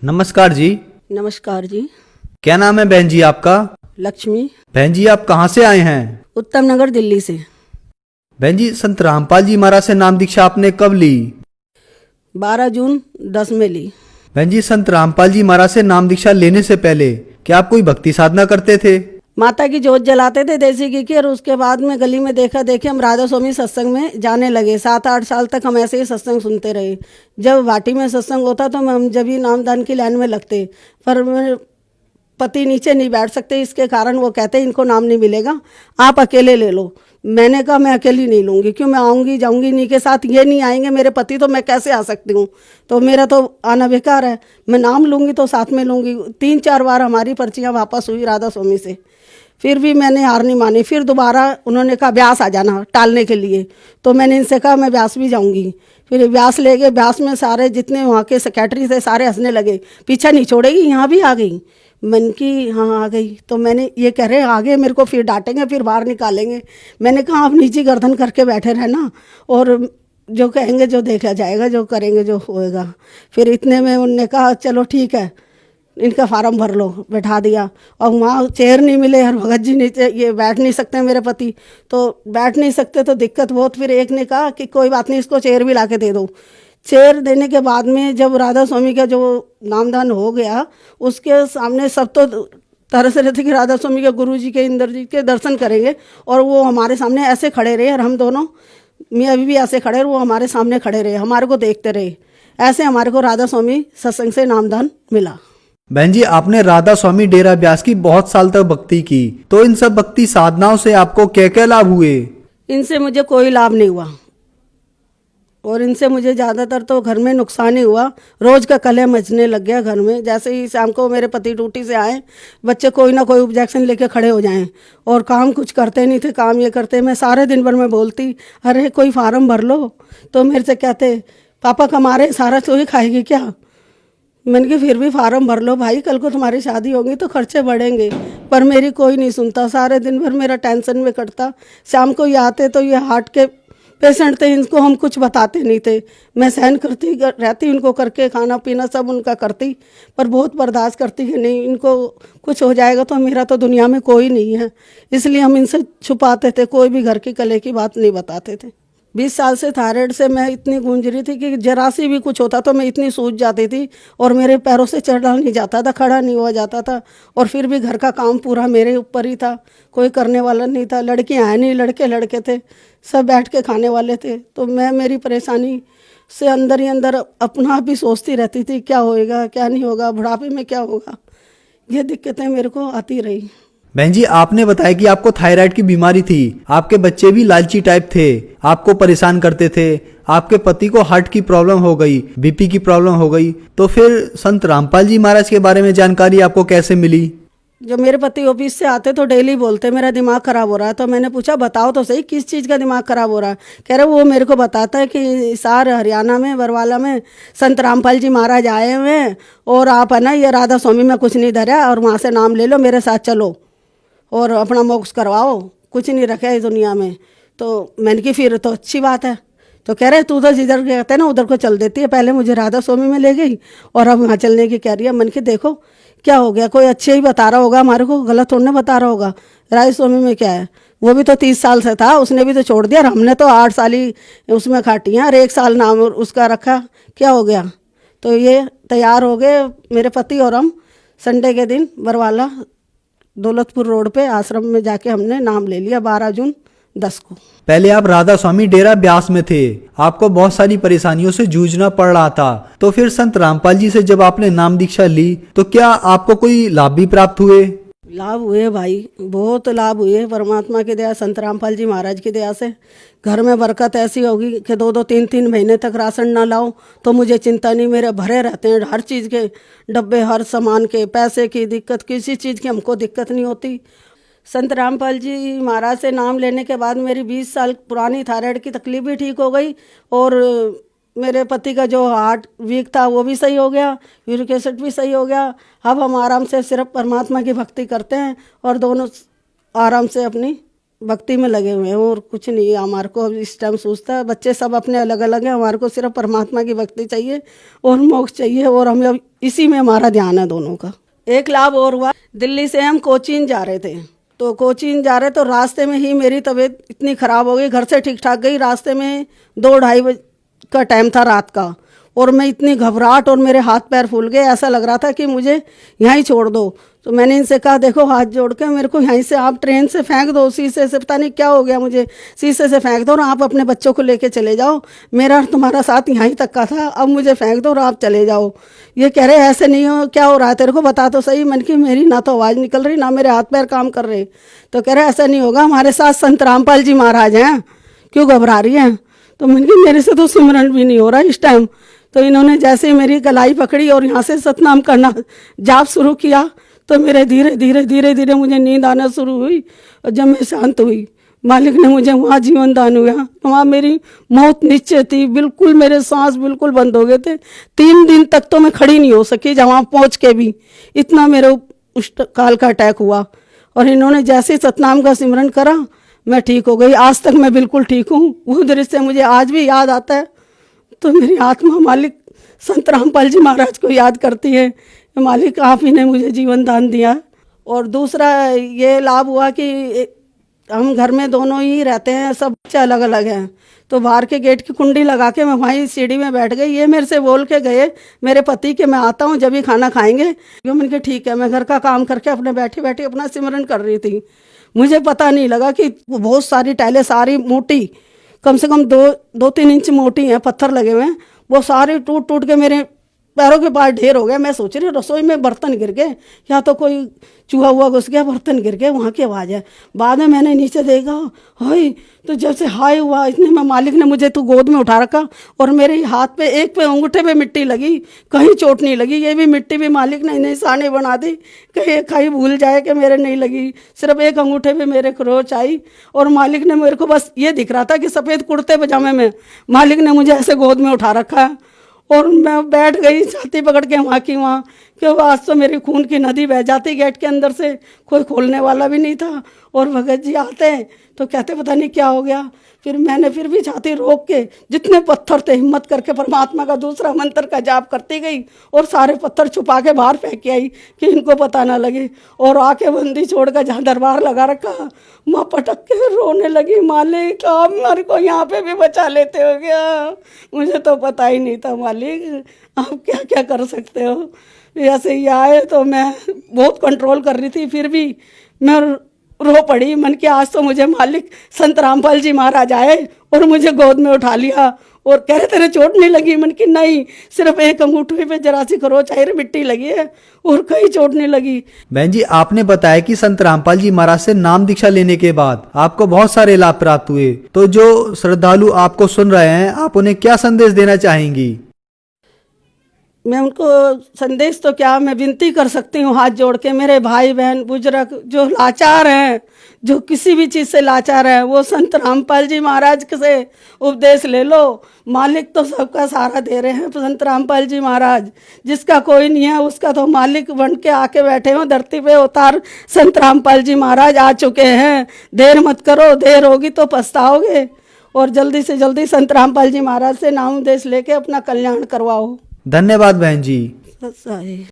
नमस्कार जी। नमस्कार जी। क्या नाम है बहन जी आपका? लक्ष्मी। बहन जी आप कहाँ से आए हैं? उत्तम नगर, दिल्ली से। बहन जी संत रामपाल जी महाराज से नाम दीक्षा आपने कब ली? 12 जून 10 में ली। बहन जी संत रामपाल जी महाराज से नाम दीक्षा लेने से पहले क्या आप कोई भक्ति साधना करते थे? माता की जोत जलाते थे देसी घी की, और उसके बाद में गली में देखा देखी हम राधा स्वामी सत्संग में जाने लगे। 7-8 साल तक हम ऐसे ही सत्संग सुनते रहे। जब भाटी में सत्संग होता तो हम जब ही नामदान की लाइन में लगते, पर मेरे पति नीचे नहीं बैठ सकते, इसके कारण वो कहते इनको नाम नहीं मिलेगा, आप अकेले ले लो। मैंने कहा मैं अकेली नहीं लूँगी, क्यों, मैं आऊँगी जाऊँगी इन्हीं के साथ, ये नहीं आएंगे मेरे पति तो मैं कैसे आ सकती हूँ, तो मेरा तो आना बेकार है। मैं नाम लूँगी तो साथ में लूँगी। 3-4 बार हमारी पर्चियाँ वापस हुई राधा स्वामी से, फिर भी मैंने हार नहीं मानी। फिर दोबारा उन्होंने कहा ब्यास आ जाना टालने के लिए, तो मैंने इनसे कहा मैं ब्यास भी जाऊंगी। फिर ब्यास ले गए। ब्यास में सारे जितने वहाँ के सेक्रेटरी थे सारे हंसने लगे, पीछा नहीं छोड़ेगी, यहाँ भी आ गई। मन की हाँ आ गई। तो मैंने ये कह रहे आगे मेरे को फिर डांटेंगे, फिर बाहर निकालेंगे। मैंने कहा आप नीचे गर्दन करके बैठे रहना, और जो कहेंगे जो देखा जाएगा, जो करेंगे जो होएगा। फिर इतने में उनने कहा चलो ठीक है, इनका फार्म भर लो, बैठा दिया। और वहाँ चेयर नहीं मिले, हर भगत जी नीचे ये बैठ नहीं सकते मेरे पति, तो बैठ नहीं सकते तो दिक्कत बहुत। फिर एक ने कहा कि कोई बात नहीं, इसको चेयर भी ला के दे दो। चेयर देने के बाद में जब राधा स्वामी का जो नामदान हो गया, उसके सामने सब तो तरस रहे थे कि राधा स्वामी के गुरु जी के, इंद्र जी के दर्शन करेंगे, और वो हमारे सामने ऐसे खड़े रहे, और हम दोनों मियाँ बीवी ऐसे खड़े रहे, वो हमारे सामने खड़े रहे, हमारे को देखते रहे। ऐसे हमारे को राधा स्वामी सत्संग से नामदान मिला। बहन जी आपने राधा स्वामी डेरा ब्यास की बहुत साल तक भक्ति की, तो इन सब भक्ति साधनाओं से आपको क्या क्या लाभ हुए? इनसे मुझे कोई लाभ नहीं हुआ, और इनसे मुझे ज़्यादातर तो घर में नुकसान ही हुआ। रोज़ का कलह मचने लग गया घर में। जैसे ही शाम को मेरे पति ड्यूटी से आए, बच्चे कोई ना कोई ऑब्जेक्शन लेके खड़े हो जाएं, और काम कुछ करते नहीं थे, काम ये करते। मैं सारे दिन भर में बोलती अरे कोई फार्म भर लो, तो मेरे से कहते पापा कमा रहे सारा तो ही खाएगी क्या। मैंने कहा फिर भी फार्म भर लो भाई, कल को तुम्हारी शादी होगी तो खर्चे बढ़ेंगे। पर मेरी कोई नहीं सुनता, सारे दिन भर मेरा टेंशन में कटता। शाम को ये आते तो ये हार्ट के पेशेंट थे, इनको हम कुछ बताते नहीं थे। मैं सहन करती रहती, उनको करके खाना पीना सब उनका करती, पर बहुत बर्दाश्त करती कि नहीं इनको कुछ हो जाएगा तो मेरा तो दुनिया में कोई नहीं है। इसलिए हम इनसे छुपाते थे, कोई भी घर की कले की बात नहीं बताते थे। 20 साल से थायराइड से मैं इतनी गूंज रही थी कि जरा सी भी कुछ होता तो मैं इतनी सूज जाती थी, और मेरे पैरों से चढ़ा नहीं जाता था, खड़ा नहीं हुआ जाता था। और फिर भी घर का काम पूरा मेरे ऊपर ही था, कोई करने वाला नहीं था। लड़कियां हैं नहीं, लड़के लड़के थे, सब बैठ के खाने वाले थे। तो मैं मेरी परेशानी से अंदर ही अंदर अपना आप ही सोचती रहती थी क्या होएगा क्या नहीं होगा, बुढ़ापे में क्या होगा। ये दिक्कतें मेरे को आती रही। बहन जी आपने बताया कि आपको थायराइड की बीमारी थी, आपके बच्चे भी लालची टाइप थे, आपको परेशान करते थे, आपके पति को हार्ट की प्रॉब्लम हो गई, बीपी की प्रॉब्लम हो गई, तो फिर संत रामपाल जी महाराज के बारे में जानकारी आपको कैसे मिली? जब मेरे पति ऑफिस से आते तो डेली बोलते मेरा दिमाग खराब हो रहा है। तो मैंने पूछा बताओ तो सही किस चीज़ का दिमाग खराब हो रहा है। कह रहे वो मेरे को बताता है कि सार हरियाणा में बरवाला में संत रामपाल जी महाराज आए हुए हैं, और आप है ना ये राधा स्वामी में कुछ नहीं धरा, और वहाँ से नाम ले लो, मेरे साथ चलो और अपना मोक्ष करवाओ, कुछ नहीं रखा है इस दुनिया में। तो मैंने की फिर तो अच्छी बात है। तो कह रहे तू तो जिधर कहते हैं ना उधर को चल देती है, पहले मुझे राधा स्वामी में ले गई और अब वहाँ चलने की कह रही है। मन के देखो क्या हो गया, कोई अच्छे ही बता रहा होगा हमारे को, गलत थोड़ा बता रहा होगा। राधा स्वामी में क्या है, वो भी तो 30 साल से था, उसने भी तो छोड़ दिया, और हमने तो 8 साल ही उसमें काटी हैं, और 1 साल नाम उसका रखा, क्या हो गया। तो ये तैयार हो गए मेरे पति और हम, संडे के दिन बरवाला दौलतपुर रोड पे आश्रम में जाके हमने नाम ले लिया 12 जून 10 को। पहले आप राधा स्वामी डेरा ब्यास में थे, आपको बहुत सारी परेशानियों से जूझना पड़ रहा था, तो फिर संत रामपाल जी से जब आपने नाम दीक्षा ली तो क्या आपको कोई लाभ भी प्राप्त हुए? लाभ हुए भाई, बहुत लाभ हुए परमात्मा की दया, संत रामपाल जी महाराज की दया से। घर में बरकत ऐसी होगी कि 2-2 3-3 महीने तक राशन ना लाओ तो मुझे चिंता नहीं, मेरे भरे रहते हैं हर चीज़ के डब्बे, हर सामान के, पैसे की दिक्कत, किसी चीज़ की हमको दिक्कत नहीं होती। संत रामपाल जी महाराज से नाम लेने के बाद मेरी 20 साल पुरानी थायराइड की तकलीफ भी ठीक हो गई, और मेरे पति का जो हार्ट वीक था वो भी सही हो गया, यूरिक एसिड भी सही हो गया। अब हम आराम से सिर्फ परमात्मा की भक्ति करते हैं और दोनों आराम से अपनी भक्ति में लगे हुए हैं और कुछ नहीं है हमारे को। अब इस टाइम सोचता है, बच्चे सब अपने अलग अलग हैं, हमारे को सिर्फ परमात्मा की भक्ति चाहिए और मोक्ष चाहिए, और हमें अब इसी में हमारा ध्यान है दोनों का। एक लाभ और हुआ, दिल्ली से हम कोचीन जा रहे थे, तो कोचीन जा रहे तो रास्ते में ही मेरी तबीयत इतनी ख़राब हो गई, घर से ठीक ठाक गई, रास्ते में 2-2:30 बजे का टाइम था रात का, और मैं इतनी घबराहट और मेरे हाथ पैर फूल गए, ऐसा लग रहा था कि मुझे यहीं छोड़ दो। तो मैंने इनसे कहा देखो हाथ जोड़ के मेरे को यहीं से आप ट्रेन से फेंक दो, शीशे से, पता नहीं क्या हो गया मुझे, शीशे से फेंक दो और आप अपने बच्चों को लेके चले जाओ, मेरा और तुम्हारा साथ यहीं तक का था, अब मुझे फेंक दो और आप चले जाओ। ये कह रहे ऐसे नहीं हो, क्या हो रहा है तेरे को, बता तो सही। मन की मेरी ना तो आवाज़ निकल रही ना मेरे हाथ पैर काम कर रहे। तो कह रहे ऐसा नहीं होगा, हमारे साथ संत रामपाल जी महाराज हैं, क्यों घबरा रही हैं। तो मन की मेरे से तो सिमरन भी नहीं हो रहा इस टाइम। तो इन्होंने जैसे ही मेरी कलाई पकड़ी और यहाँ से सतनाम करना जाप शुरू किया, तो मेरे धीरे धीरे धीरे धीरे मुझे नींद आना शुरू हुई, और जब मैं शांत हुई मालिक ने मुझे वहाँ जीवन दान हुआ। वहाँ मेरी मौत निश्चय थी, बिल्कुल मेरे सांस बिल्कुल बंद हो गए थे। 3 दिन तक तो मैं खड़ी नहीं हो सकी, जहाँ पहुँच के भी इतना मेरे उस काल का अटैक हुआ। और इन्होंने जैसे सतनाम का सिमरन करा मैं ठीक हो गई, आज तक मैं बिल्कुल ठीक हूँ। वो दृश्य मुझे आज भी याद आता है, तो मेरी आत्मा मालिक संत रामपाल जी महाराज को याद करती है, मालिक आप ही ने मुझे जीवन दान दिया। और दूसरा ये लाभ हुआ कि हम घर में दोनों ही रहते हैं, सब बच्चे अलग अलग हैं, तो बाहर के गेट की कुंडी लगा के मैं वहीं सीढ़ी में बैठ गई। ये मेरे से बोल के गए मेरे पति कि मैं आता हूँ जब ही खाना खाएंगे। मैंने कहा ठीक है। मैं घर का काम करके अपने बैठी बैठी अपना सिमरन कर रही थी। मुझे पता नहीं लगा कि बहुत सारी टाइलें, सारी मोटी, कम से कम 2-3 इंच मोटी हैं, पत्थर लगे हुए हैं, वो सारे टूट टूट के मेरे पैरों के पास ढेर हो गए। मैं सोच रही रसोई में बर्तन गिर गए या तो कोई चूहा हुआ घुस गया, बर्तन गिर गए, वहाँ की आवाज़ है। बाद में मैंने नीचे देखा, हाय, तो जब से हाय हुआ इतने में मालिक ने मुझे तो गोद में उठा रखा, और मेरे हाथ पे एक पे अंगूठे पे मिट्टी लगी, कहीं चोट नहीं लगी। ये भी मिट्टी भी मालिक ने निशाने बना दी, कहीं भूल जाए कि मेरे नहीं लगी, सिर्फ एक अंगूठे पे मेरे खरोच आई। और मालिक ने मेरे को बस ये दिख रहा था कि सफ़ेद कुर्ते पजामे में मालिक ने मुझे ऐसे गोद में उठा रखा है, और मैं बैठ गई छाती पकड़ के वहाँ की वहाँ, क्योंकि आज तो मेरी खून की नदी बह जाती गेट के अंदर से, कोई खोलने वाला भी नहीं था। और भगत जी आते हैं तो कहते पता नहीं क्या हो गया। फिर मैंने फिर भी छाती रोक के जितने पत्थर थे हिम्मत करके परमात्मा का दूसरा मंत्र का जाप करती गई, और सारे पत्थर छुपा के बाहर फेंक के आई कि इनको पता ना लगे। और आके बंदी छोड़ कर जहाँ दरबार लगा रखा, माँ पटक के रोने लगी, मालिक आप मेरे को यहाँ पे भी बचा लेते हो क्या, मुझे तो पता ही नहीं था मालिक आप क्या क्या कर सकते हो। ऐसे ही आए तो मैं बहुत कंट्रोल कर रही थी, फिर भी मैं रो पड़ी। मन के आज तो मुझे मालिक संत रामपाल जी महाराज आए और मुझे गोद में उठा लिया, और कह रहे तेरे चोट नहीं लगी। मन की नहीं, सिर्फ एक अंगूठे पे जरा सी खरोच आई, मिट्टी लगी है, और कहीं चोट नहीं लगी। बहन जी, आपने बताया कि संत रामपाल जी महाराज से नाम दीक्षा लेने के बाद आपको बहुत सारे लाभ प्राप्त हुए, तो जो श्रद्धालु आपको सुन रहे हैं आप उन्हें क्या संदेश देना चाहेंगी? मैं उनको संदेश तो क्या, मैं विनती कर सकती हूँ हाथ जोड़ के, मेरे भाई बहन बुजुर्ग जो लाचार हैं, जो किसी भी चीज़ से लाचार हैं, वो संत रामपाल जी महाराज से उपदेश ले लो। मालिक तो सबका सहारा दे रहे हैं, संत रामपाल जी महाराज, जिसका कोई नहीं है उसका तो मालिक बन के आके बैठे हो धरती पे। अवतार संत रामपाल जी महाराज आ चुके हैं, देर मत करो, देर होगी तो पछताओगे। और जल्दी से जल्दी संत रामपाल जी महाराज से नाम उपदेश लेके अपना कल्याण करवाओ। धन्यवाद बहन जी। सही।